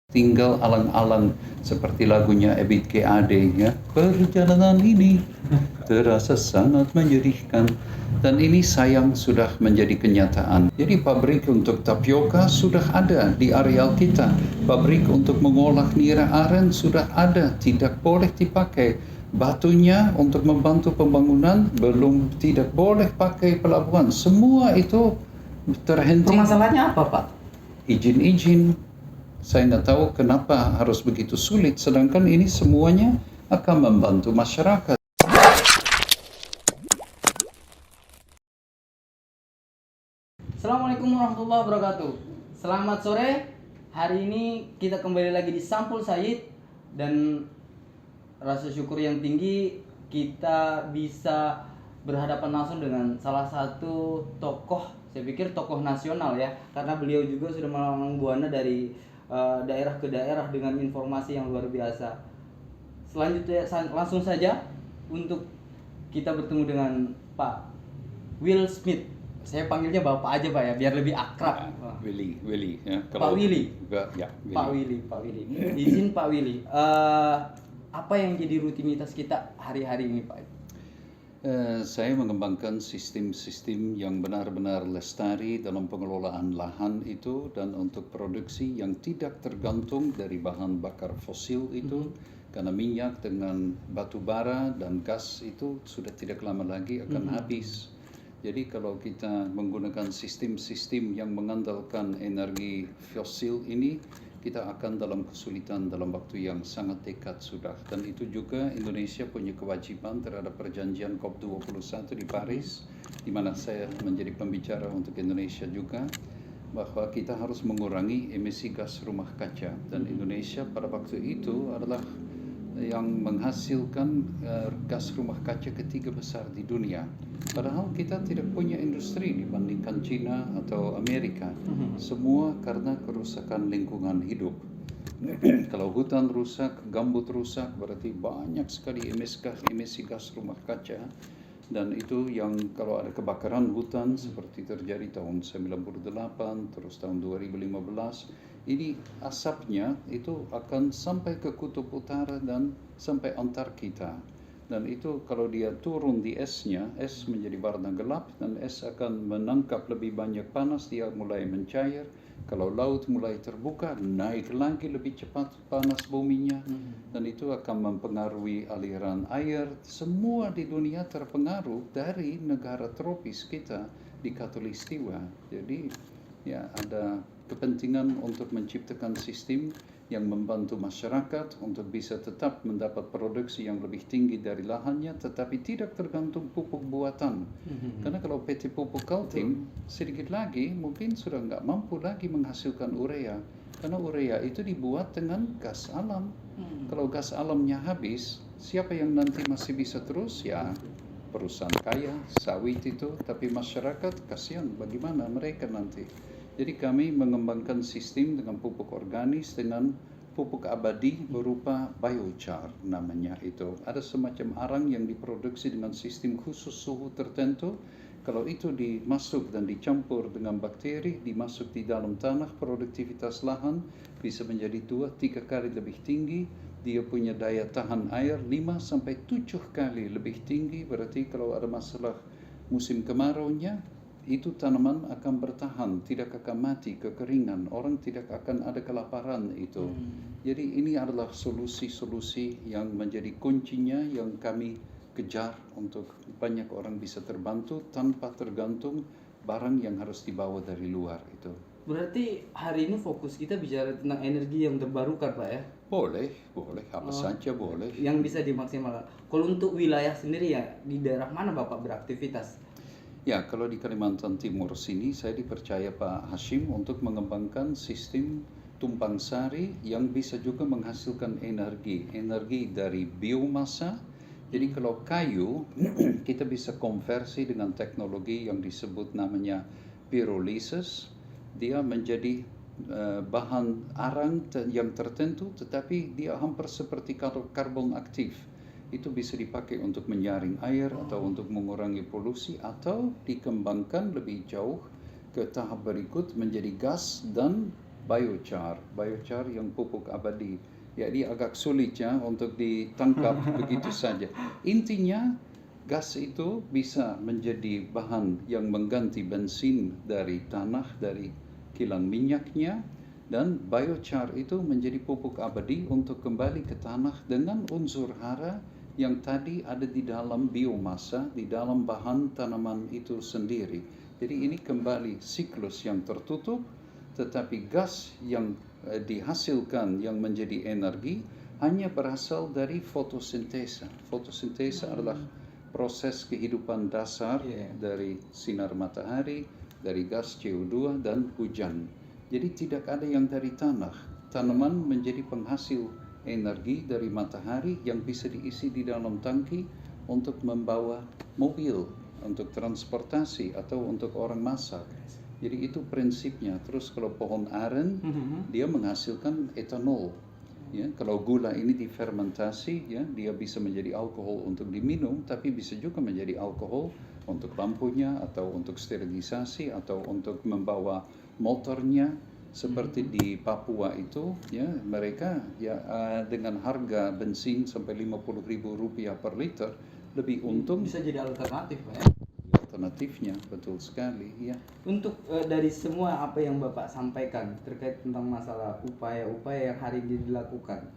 tinggal alang-alang seperti lagunya Ebit G. Ade ya. Perjalanan ini terasa sangat menyedihkan dan ini sayang sudah menjadi kenyataan. Jadi pabrik untuk tapioka sudah ada di areal kita. Pabrik untuk mengolah nira aren sudah ada, tidak boleh dipakai. Batunya untuk membantu pembangunan belum, tidak boleh pakai pelabuhan. Semua itu terhenti. Permasalahannya apa, Pak? Izin-izin. Saya nggak tahu kenapa harus begitu sulit, sedangkan ini semuanya akan membantu masyarakat. Assalamualaikum warahmatullahi wabarakatuh. Selamat sore. Hari ini kita kembali lagi di Sampul Said dan rasa syukur yang tinggi kita bisa berhadapan langsung dengan salah satu tokoh, saya pikir tokoh nasional ya, karena beliau juga sudah melalang buana dari daerah ke daerah dengan informasi yang luar biasa. Selanjutnya langsung saja untuk kita bertemu dengan Pak Will Smith. Saya panggilnya Bapak aja Pak ya, biar lebih akrab. Willy ya. Pak Willy. Ya, Pak Willy. Izin Pak Willy. Apa yang jadi rutinitas kita hari-hari ini Pak? Saya mengembangkan sistem-sistem yang benar-benar lestari dalam pengelolaan lahan itu dan untuk produksi yang tidak tergantung dari bahan bakar fosil itu, karena minyak dengan batu bara dan gas itu sudah tidak lama lagi akan habis. Jadi kalau kita menggunakan sistem-sistem yang mengandalkan energi fosil ini, kita akan dalam kesulitan dalam waktu yang sangat dekat sudah. Dan itu juga Indonesia punya kewajiban terhadap perjanjian COP21 di Paris, di mana saya menjadi pembicara untuk Indonesia juga, bahwa kita harus mengurangi emisi gas rumah kaca. Dan Indonesia pada waktu itu adalah yang menghasilkan gas rumah kaca ketiga besar di dunia. Padahal kita tidak punya industri dibandingkan China atau Amerika. Semua karena kerusakan lingkungan hidup. Kalau hutan rusak, gambut rusak, berarti banyak sekali emisi gas rumah kaca. Dan itu yang kalau ada kebakaran hutan seperti terjadi tahun 98 terus tahun 2015, ini asapnya itu akan sampai ke kutub utara dan sampai Antartika. Dan itu kalau dia turun di esnya, es menjadi warna gelap dan es akan menangkap lebih banyak panas, dia mulai mencair. Kalau laut mulai terbuka, naik lagi lebih cepat panas buminya, dan itu akan mempengaruhi aliran air. Semua di dunia terpengaruh dari negara tropis kita di Khatulistiwa. Jadi ya ada kepentingan untuk menciptakan sistem yang membantu masyarakat untuk bisa tetap mendapat produksi yang lebih tinggi dari lahannya, tetapi tidak tergantung pupuk buatan. Karena kalau PT Pupuk Kaltim sedikit lagi mungkin sudah nggak mampu lagi menghasilkan urea, karena urea itu dibuat dengan gas alam. Kalau gas alamnya habis, siapa yang nanti masih bisa terus? Ya perusahaan kaya, sawit itu, tapi masyarakat kasihan, bagaimana mereka nanti? Jadi kami mengembangkan sistem dengan pupuk organis, dengan pupuk abadi berupa biochar namanya itu. Ada semacam arang yang diproduksi dengan sistem khusus suhu tertentu. Kalau itu dimasuk dan dicampur dengan bakteri, dimasuk di dalam tanah, produktivitas lahan bisa menjadi 2-3 kali lebih tinggi. Dia punya daya tahan air 5-7 kali lebih tinggi. Berarti kalau ada masalah musim kemaraunya, itu tanaman akan bertahan, tidak akan mati kekeringan, orang tidak akan ada kelaparan itu. Jadi ini adalah solusi-solusi yang menjadi kuncinya yang kami kejar untuk banyak orang bisa terbantu tanpa tergantung barang yang harus dibawa dari luar itu. Berarti hari ini fokus kita bicara tentang energi yang terbarukan Pak ya? Boleh, apa saja boleh. Yang bisa dimaksimalkan. Kalau untuk wilayah sendiri ya, di daerah mana Bapak beraktivitas? Ya, kalau di Kalimantan Timur sini saya dipercaya Pak Hashim untuk mengembangkan sistem tumpang sari yang bisa juga menghasilkan energi dari biomasa. Jadi kalau kayu kita bisa konversi dengan teknologi yang disebut namanya pyrolysis. Dia menjadi bahan arang yang tertentu, tetapi dia hampir seperti karbon aktif. Itu bisa dipakai untuk menyaring air atau untuk mengurangi polusi, atau dikembangkan lebih jauh ke tahap berikut menjadi gas dan biochar. Biochar yang pupuk abadi. Jadi agak sulit ya untuk ditangkap begitu saja. Intinya gas itu bisa menjadi bahan yang mengganti bensin dari tanah, dari kilang minyaknya, dan biochar itu menjadi pupuk abadi untuk kembali ke tanah dengan unsur hara yang tadi ada di dalam biomasa, di dalam bahan tanaman itu sendiri. Jadi ini kembali siklus yang tertutup, tetapi gas yang dihasilkan yang menjadi energi hanya berasal dari fotosintesa. Fotosintesa adalah proses kehidupan dasar dari sinar matahari, dari gas CO2 dan hujan. Jadi tidak ada yang dari tanah. Tanaman menjadi penghasil energi dari matahari yang bisa diisi di dalam tangki untuk membawa mobil, untuk transportasi atau untuk orang masak. Jadi itu prinsipnya. Terus kalau pohon aren, dia menghasilkan etanol. Ya, kalau gula ini difermentasi, ya, dia bisa menjadi alkohol untuk diminum, tapi bisa juga menjadi alkohol untuk lampunya atau untuk sterilisasi atau untuk membawa motornya. Seperti di Papua itu, ya, mereka ya dengan harga bensin sampai Rp50.000 per liter lebih untung. Bisa jadi alternatif, Pak ya. Alternatifnya betul sekali, ya. Untuk dari semua apa yang Bapak sampaikan terkait tentang masalah upaya-upaya yang hari ini dilakukan,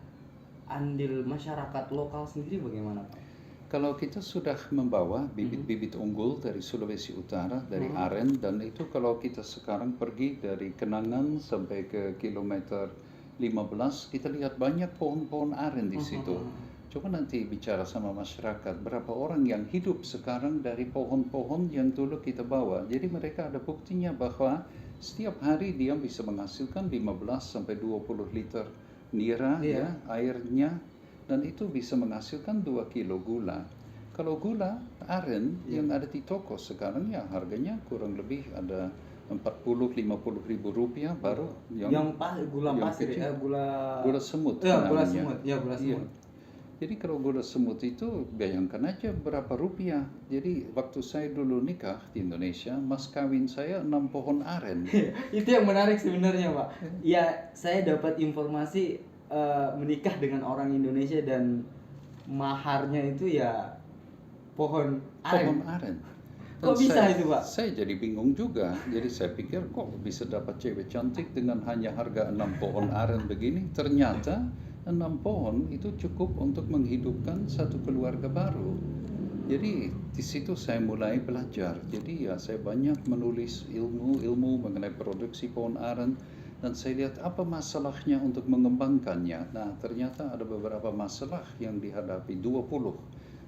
andil masyarakat lokal sendiri bagaimana, Pak? Kalau kita sudah membawa bibit-bibit unggul dari Sulawesi Utara, dari aren, dan itu kalau kita sekarang pergi dari Kenangan sampai ke kilometer 15, kita lihat banyak pohon-pohon aren di situ. Coba nanti bicara sama masyarakat, berapa orang yang hidup sekarang dari pohon-pohon yang dulu kita bawa. Jadi mereka ada buktinya bahwa setiap hari dia bisa menghasilkan 15 sampai 20 liter nira, ya, airnya, dan itu bisa menghasilkan 2 kilo gula. Kalau gula aren yang ada di toko sekarang ya harganya kurang lebih ada 40-50 ribu rupiah baru yang gula pasir ya, gula semut ya, gula namanya. semut ya, gula semut. Jadi kalau gula semut itu bayangkan aja berapa rupiah. Jadi waktu saya dulu nikah di Indonesia, mas kawin saya 6 pohon aren. Itu yang menarik sebenarnya, Pak. Ya, saya dapat informasi menikah dengan orang Indonesia dan maharnya itu ya pohon aren. Pohon aren. Kok bisa itu, Pak? Saya jadi bingung juga. Jadi saya pikir kok bisa dapat cewek cantik dengan hanya harga 6 pohon aren begini. Ternyata 6 pohon itu cukup untuk menghidupkan satu keluarga baru. Jadi di situ saya mulai belajar. Jadi ya saya banyak menulis ilmu mengenai produksi pohon aren. Dan saya lihat apa masalahnya untuk mengembangkannya. Nah, ternyata ada beberapa masalah yang dihadapi, 20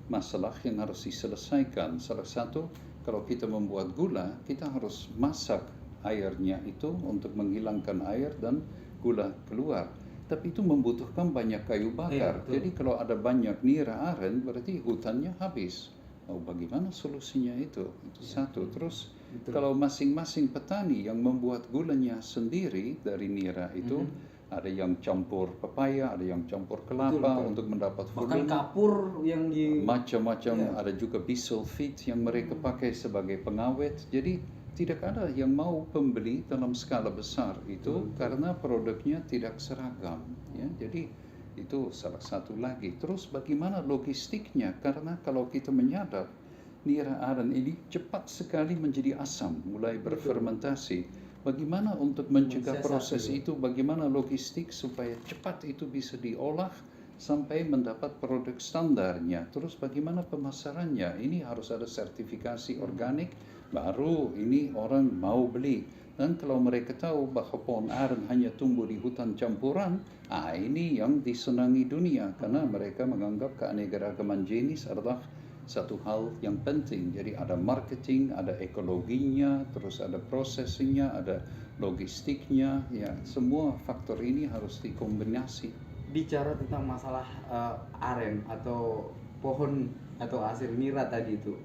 masalah yang harus diselesaikan. Salah satu, kalau kita membuat gula, kita harus masak airnya itu untuk menghilangkan air dan gula keluar. Tapi itu membutuhkan banyak kayu bakar. Jadi kalau ada banyak nira aren, berarti hutannya habis. Oh, bagaimana solusinya itu? Itu satu. Terus kalau masing-masing petani yang membuat gulanya sendiri dari nira itu, ada yang campur pepaya, ada yang campur kelapa untuk mendapat volume. Bahkan kapur yang di macam-macam, ada juga bisulfit yang mereka pakai sebagai pengawet. Jadi tidak ada yang mau pembeli dalam skala besar itu karena produknya tidak seragam, ya. Jadi itu salah satu lagi. Terus bagaimana logistiknya? Karena kalau kita menyadap nira aren ini cepat sekali menjadi asam, mulai berfermentasi. Bagaimana untuk mencegah proses itu? Bagaimana logistik supaya cepat itu bisa diolah sampai mendapat produk standarnya? Terus bagaimana pemasarannya? Ini harus ada sertifikasi organik, baru ini orang mau beli. Dan kalau mereka tahu bahwa pohon aren hanya tumbuh di hutan campuran, ini yang disenangi dunia karena mereka menganggap keanekaragaman jenis adalah satu hal yang penting. Jadi ada marketing, ada ekologinya, terus ada prosesingnya, ada logistiknya, ya semua faktor ini harus dikombinasi. Bicara tentang masalah aren atau pohon atau hasil nira tadi itu,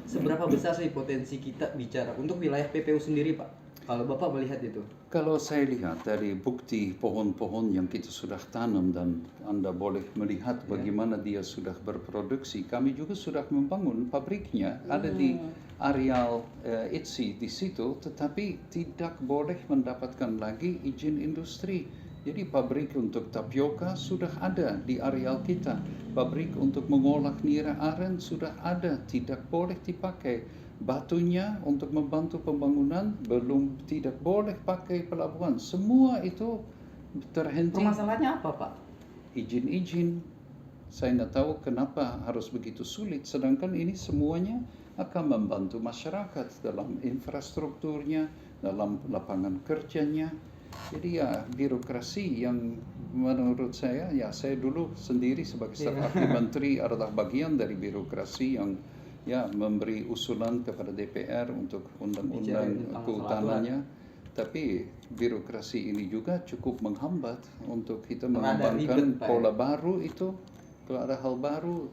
seberapa besar sih potensi kita bicara untuk wilayah PPU sendiri, Pak? Kalau Bapak melihat itu? Kalau saya lihat dari bukti pohon-pohon yang kita sudah tanam dan Anda boleh melihat bagaimana dia sudah berproduksi, kami juga sudah membangun pabriknya. Ada di areal ITSI di situ, tetapi tidak boleh mendapatkan lagi izin industri. Jadi pabrik untuk tapioka sudah ada di areal kita, pabrik untuk mengolah nira aren sudah ada, tidak boleh dipakai. Batunya untuk membantu pembangunan tidak boleh pakai pelabuhan. Semua itu terhenti. Permasalahannya apa, Pak? Izin-izin. Saya nggak tahu kenapa harus begitu sulit, sedangkan ini semuanya akan membantu masyarakat dalam infrastrukturnya, dalam lapangan kerjanya. Jadi ya birokrasi yang menurut saya, ya saya dulu sendiri sebagai staf ahli menteri adalah bagian dari birokrasi yang ya memberi usulan kepada DPR untuk undang-undang kehutanannya. Tapi birokrasi ini juga cukup menghambat untuk kita mengembangkan pola baru itu. Kalau ada hal baru,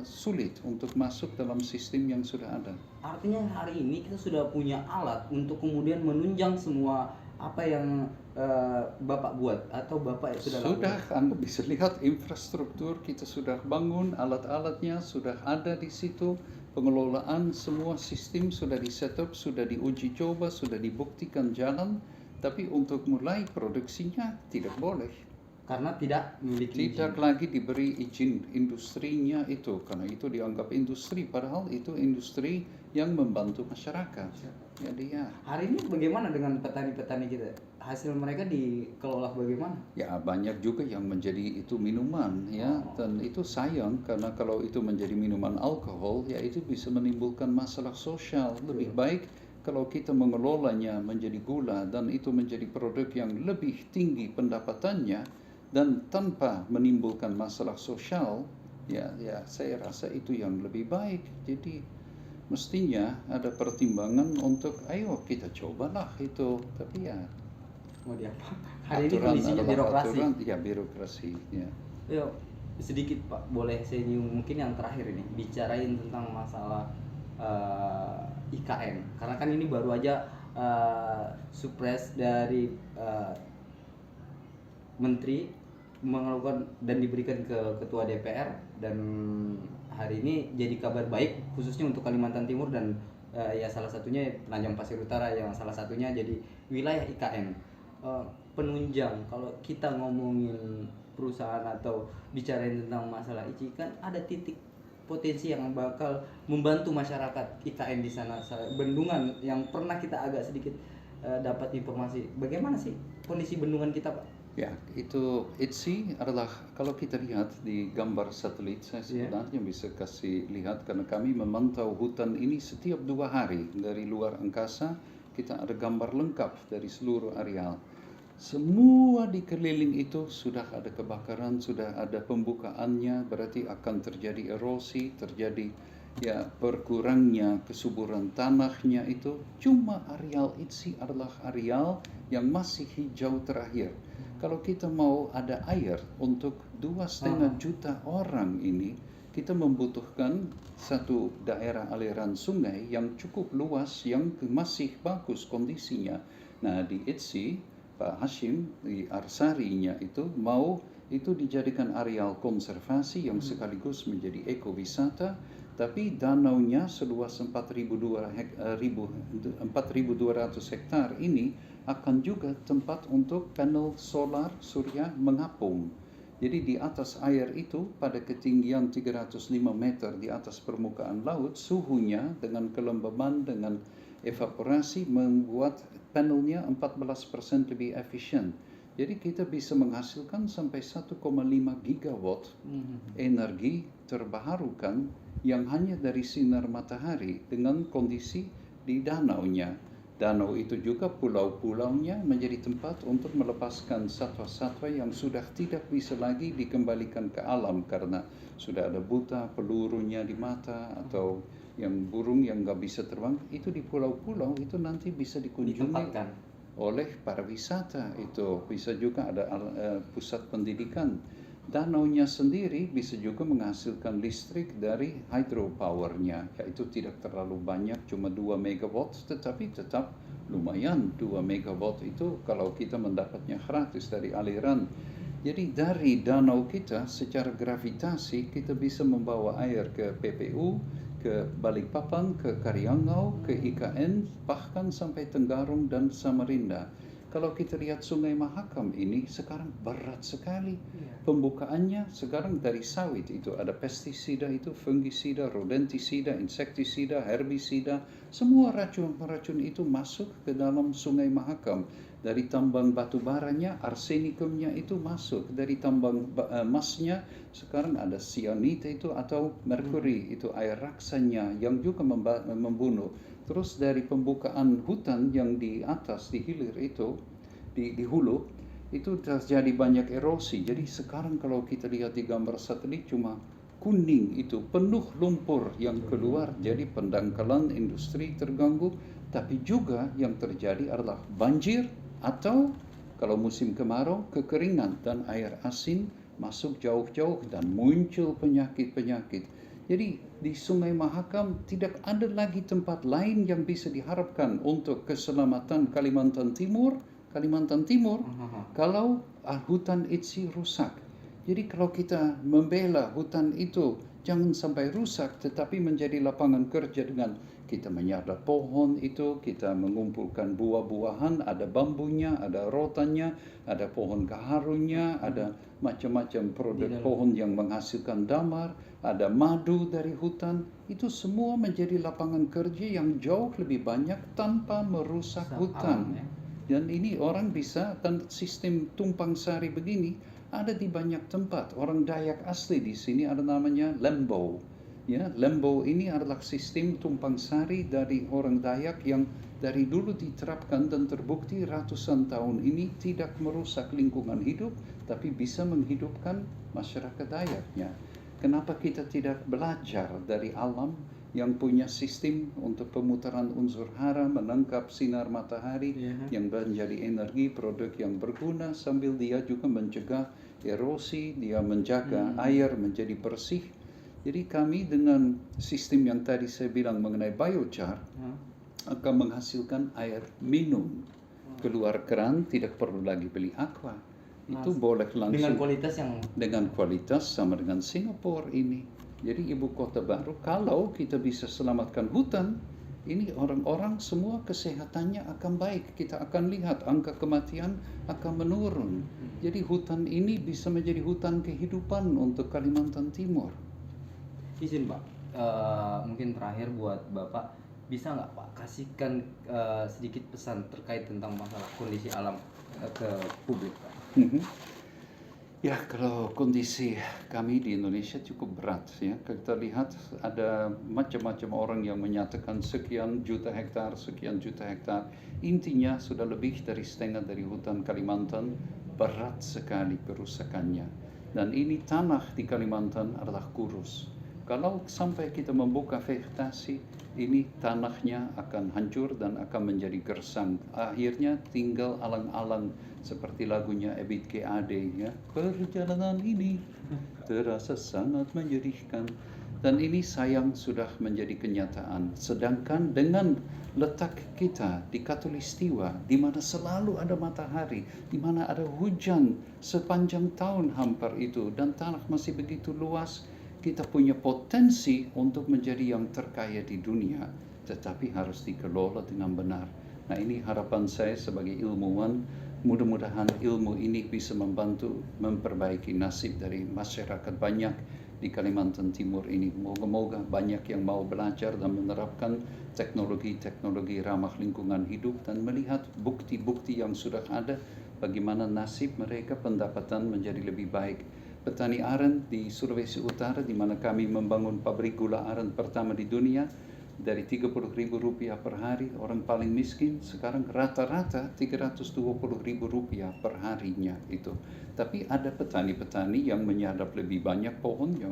sulit untuk masuk dalam sistem yang sudah ada. Artinya hari ini kita sudah punya alat untuk kemudian menunjang semua apa yang Bapak buat atau Bapak sudah lakukan. Anda bisa lihat infrastruktur kita sudah bangun, alat-alatnya sudah ada di situ, pengelolaan semua sistem sudah di-setup, sudah diuji coba, sudah dibuktikan jalan, tapi untuk mulai produksinya tidak boleh. Karena tidak memiliki tidak lagi diberi izin industrinya itu, karena itu dianggap industri, padahal itu industri yang membantu masyarakat. Jadi ya. Hari ini bagaimana dengan petani-petani kita? Hasil mereka dikelola bagaimana? Ya banyak juga yang menjadi itu minuman ya, dan itu sayang karena kalau itu menjadi minuman alkohol ya itu bisa menimbulkan masalah sosial. Lebih baik kalau kita mengelolanya menjadi gula dan itu menjadi produk yang lebih tinggi pendapatannya dan tanpa menimbulkan masalah sosial, ya saya rasa itu yang lebih baik. Jadi mestinya ada pertimbangan untuk ayo kita cobalah itu, tapi ya mau diapa? Hari ini kondisinya birokrasi. Ya birokrasi. Ya. Yo, sedikit Pak, boleh saya nyinggung mungkin yang terakhir ini bicarain tentang masalah IKN, karena kan ini baru aja supres dari menteri melakukan dan diberikan ke ketua DPR, dan hari ini jadi kabar baik khususnya untuk Kalimantan Timur dan ya salah satunya Penajam Pasir Utara yang salah satunya jadi wilayah IKN. Penunjang, kalau kita ngomongin perusahaan atau bicarain tentang masalah ICI kan ada titik potensi yang bakal membantu masyarakat IKN di sana. Bendungan yang pernah kita agak sedikit dapat informasi, bagaimana sih kondisi bendungan kita, Pak? Ya, itu ITSI adalah kalau kita lihat di gambar satelit, saya sebenarnya bisa kasih lihat karena kami memantau hutan ini setiap 2 hari dari luar angkasa. Kita ada gambar lengkap dari seluruh areal. Semua di keliling itu sudah ada kebakaran, sudah ada pembukaannya, berarti akan terjadi erosi, terjadi ya berkurangnya kesuburan tanahnya itu. Cuma areal ITSI adalah areal yang masih hijau terakhir. Kalau kita mau ada air untuk 2,5 juta orang ini, kita membutuhkan satu daerah aliran sungai yang cukup luas, yang masih bagus kondisinya. Nah di ITSI, Pak Hashim, di Arsarinya itu mau itu dijadikan areal konservasi yang sekaligus menjadi ekowisata, tapi danaunya seluas 4.200 hektar ini akan juga tempat untuk panel solar surya mengapung. Jadi di atas air itu pada ketinggian 305 meter di atas permukaan laut, suhunya dengan kelembaban, dengan evaporasi membuat panelnya 14% lebih efisien. Jadi kita bisa menghasilkan sampai 1,5 gigawatt energi terbarukan yang hanya dari sinar matahari dengan kondisi di danaunya. Danau itu juga pulau-pulaunya menjadi tempat untuk melepaskan satwa-satwa yang sudah tidak bisa lagi dikembalikan ke alam karena sudah ada buta pelurunya di mata atau yang burung yang nggak bisa terbang. Itu di pulau-pulau itu nanti bisa dikunjungi oleh para wisata. Itu bisa juga ada pusat pendidikan. Danaunya sendiri bisa juga menghasilkan listrik dari hydropowernya, yaitu tidak terlalu banyak, cuma 2 megawatt, tetapi tetap lumayan 2 megawatt itu kalau kita mendapatnya gratis dari aliran. Jadi dari danau kita secara gravitasi kita bisa membawa air ke PPU, ke Balikpapan, ke Karyangau, ke IKN, bahkan sampai Tenggarong dan Samarinda. Kalau kita lihat Sungai Mahakam ini sekarang berat sekali. Pembukaannya sekarang dari sawit itu ada pestisida itu, fungisida, rodentisida, insektisida, herbisida, semua racun-racun itu masuk ke dalam Sungai Mahakam. Dari tambang batu baranya, arsenikumnya itu masuk. Dari tambang emasnya, sekarang ada cyanida itu atau merkuri, itu air raksanya yang juga membunuh. Terus dari pembukaan hutan yang di atas, di hilir itu, di hulu, itu terjadi banyak erosi. Jadi sekarang kalau kita lihat di gambar satelit cuma kuning itu, penuh lumpur yang keluar. Jadi pendangkalan industri terganggu, tapi juga yang terjadi adalah banjir atau kalau musim kemarau kekeringan dan air asin masuk jauh-jauh dan muncul penyakit-penyakit. Jadi di Sungai Mahakam tidak ada lagi tempat lain yang bisa diharapkan untuk keselamatan Kalimantan Timur kalau hutan itu rusak. Jadi kalau kita membela hutan itu jangan sampai rusak, tetapi menjadi lapangan kerja dengan kita menyadap pohon itu, kita mengumpulkan buah-buahan, ada bambunya, ada rotannya, ada pohon kaharunya, ada macam-macam produk pohon yang menghasilkan damar, ada madu dari hutan. Itu semua menjadi lapangan kerja yang jauh lebih banyak tanpa merusak hutan. Dan ini orang bisa, dan sistem tumpang sari begini ada di banyak tempat. Orang Dayak asli di sini ada namanya Lembo. Ya, Lembo ini adalah sistem tumpang sari dari orang Dayak yang dari dulu diterapkan dan terbukti ratusan tahun ini tidak merusak lingkungan hidup, tapi bisa menghidupkan masyarakat Dayaknya. Kenapa kita tidak belajar dari alam yang punya sistem untuk pemutaran unsur hara menangkap sinar matahari yang menjadi energi produk yang berguna, sambil dia juga mencegah erosi, dia menjaga air menjadi bersih. Jadi kami dengan sistem yang tadi saya bilang mengenai biochar akan menghasilkan air minum keluar keran, tidak perlu lagi beli aqua. Itu boleh langsung dengan kualitas sama dengan Singapura ini. Jadi ibu kota baru, kalau kita bisa selamatkan hutan, ini orang-orang semua kesehatannya akan baik. Kita akan lihat angka kematian akan menurun. Jadi hutan ini bisa menjadi hutan kehidupan untuk Kalimantan Timur. Izin Pak, mungkin terakhir buat Bapak, bisa nggak Pak kasihkan sedikit pesan terkait tentang masalah kondisi alam ke publik Pak? Ya, kalau kondisi kami di Indonesia cukup berat ya. Kita lihat ada macam-macam orang yang menyatakan sekian juta hektar. Intinya sudah lebih dari setengah dari hutan Kalimantan, berat sekali kerusakannya. Dan ini tanah di Kalimantan adalah kurus. Kalau sampai kita membuka vegetasi, ini tanahnya akan hancur dan akan menjadi gersang. Akhirnya tinggal alang-alang seperti lagunya Ebit G. Ade ya. Perjalanan ini terasa sangat menyedihkan. Dan ini sayang sudah menjadi kenyataan. Sedangkan dengan letak kita di Khatulistiwa, di mana selalu ada matahari, di mana ada hujan sepanjang tahun hampir itu, dan tanah masih begitu luas, kita punya potensi untuk menjadi yang terkaya di dunia, tetapi harus dikelola dengan benar. Nah, ini harapan saya sebagai ilmuwan, mudah-mudahan ilmu ini bisa membantu memperbaiki nasib dari masyarakat banyak di Kalimantan Timur ini. Moga-moga banyak yang mau belajar dan menerapkan teknologi-teknologi ramah lingkungan hidup dan melihat bukti-bukti yang sudah ada, bagaimana nasib mereka, pendapatan menjadi lebih baik. Petani aren di Sulawesi Utara, di mana kami membangun pabrik gula aren pertama di dunia, dari Rp30.000 per hari, orang paling miskin sekarang rata-rata Rp320.000 per harinya itu. Tapi ada petani-petani yang menyadap lebih banyak pohonnya,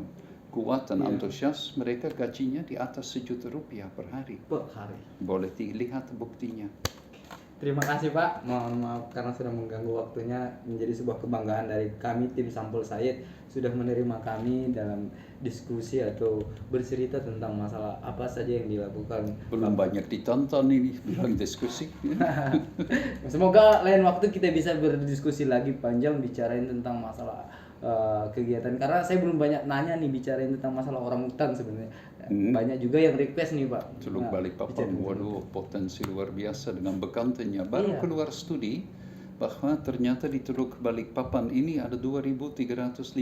kuat dan antusias, mereka gajinya di atas Rp1 juta per hari. Boleh dilihat buktinya. Terima kasih Pak, mohon maaf karena sudah mengganggu waktunya. Menjadi sebuah kebanggaan dari kami tim Sampul Said sudah menerima kami dalam diskusi atau bercerita tentang masalah apa saja yang dilakukan. Belum banyak ditonton ini, bilang diskusi. Semoga lain waktu kita bisa berdiskusi lagi panjang bicarain tentang masalah kegiatan, karena saya belum banyak nanya nih bicarain tentang masalah orang hutan sebenarnya. Banyak juga yang request nih Pak. Teluk Balikpapan, waduh, potensi luar biasa dengan bekantannya. Baru keluar studi bahwa ternyata di Teluk Balikpapan ini ada 2.350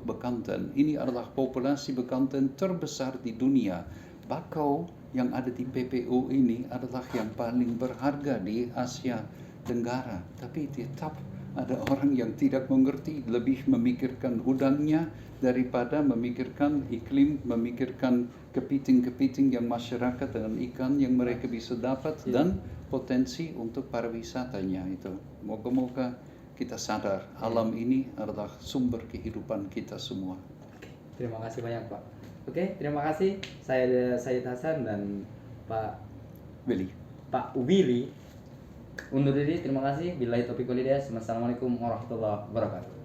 bekantan. Ini adalah populasi bekantan terbesar di dunia. Bakau yang ada di PPO ini adalah yang paling berharga di Asia Tenggara. Tapi tetap ada orang yang tidak mengerti, lebih memikirkan udangnya daripada memikirkan iklim, memikirkan kepiting-kepiting yang masyarakat dengan ikan yang mereka bisa dapat dan potensi untuk pariwisatanya itu. Moga-moga kita sadar alam ini adalah sumber kehidupan kita semua. Oke, terima kasih banyak Pak. Oke, terima kasih. Saya Said Hasan dan Pak Willy undur diri. Terima kasih. Billahi taufiq wal hidayah. Wassalamualaikum warahmatullahi wabarakatuh.